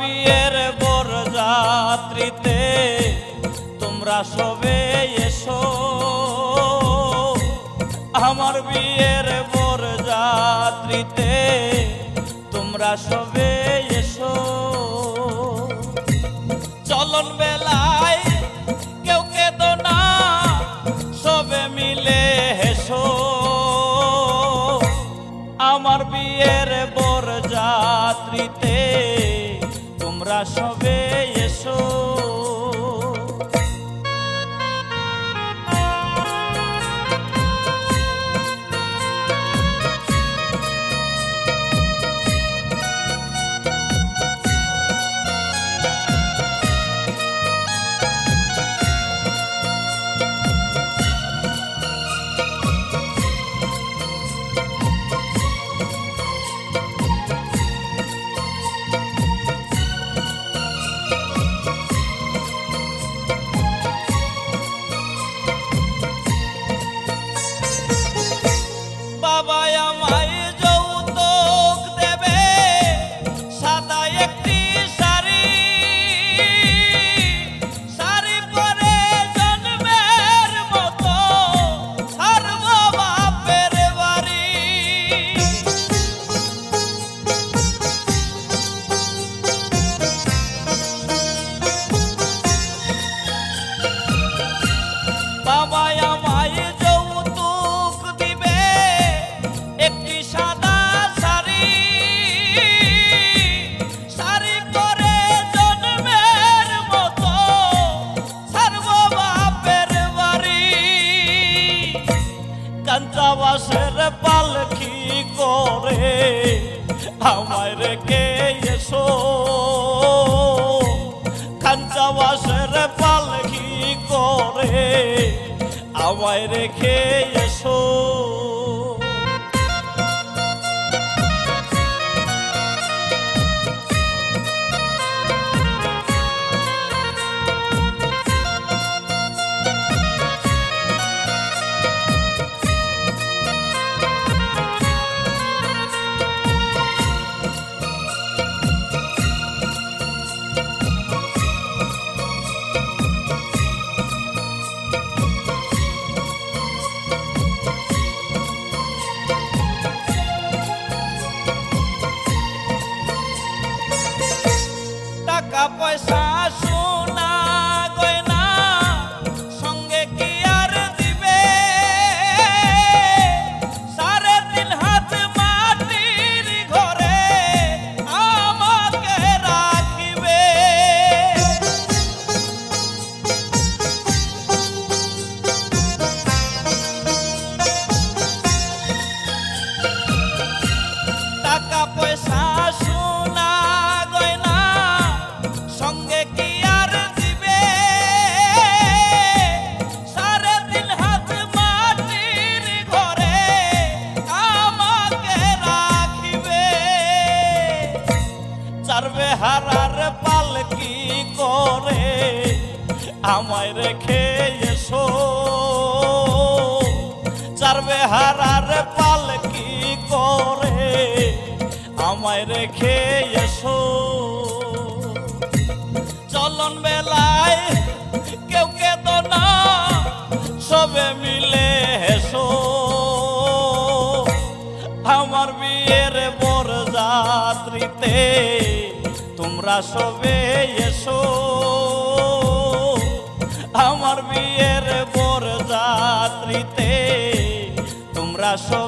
বিয়ের বরযাত্রীতে তোমরা সবে এসো, আমার বিয়ের বরযাত্রীতে তোমরা সবে এসো। চলন বেলায় কেউ কেঁদো না, সবে মিলে হেসো, আমার বিয়ের বরযাত্রীতে তোমরা সবে এসো। বাবা আমায় যৌতুক দেবে সাদা একটি শাড়ি, শাড়ি পরে জন্মের মতো ছাড়ব বাপের বাড়ি। বাবা আমায় যৌতুক দিবে একটি সাদা শাড়ি, শাড়ি পরে জন্মের মতো ছাড়ব বাপের বাড়ি। কাঞ্চা বাঁশের পালকি করে আমায় রেখে এসো, কাঞ্চা বাঁশের পালকি করে আমায় রেখে এসো। টাকা পয়সা সোনা গয়না সঙ্গে কি আর দিবে, 3.5 হাত মাটির ঘরে আমাকে রাখিবে। টাকা পয়সা সোনা গয়না সঙ্গে কি আর দিবে, 3.5 হাত মাটির ঘরে আমাকে রাখিবে। চারবে হারার পালকি করে আমায় রেখে এসো, চারবে হারার পালকি করে আমায় রেখে এসো। চলন বেলায় কেউ কেঁদো না, সবে মিলে হেসো, আমার বিয়ের বরযাত্রীতে তোমরা সবে এসো, আমার বিয়ের বরযাত্রীতে তোমরা সবে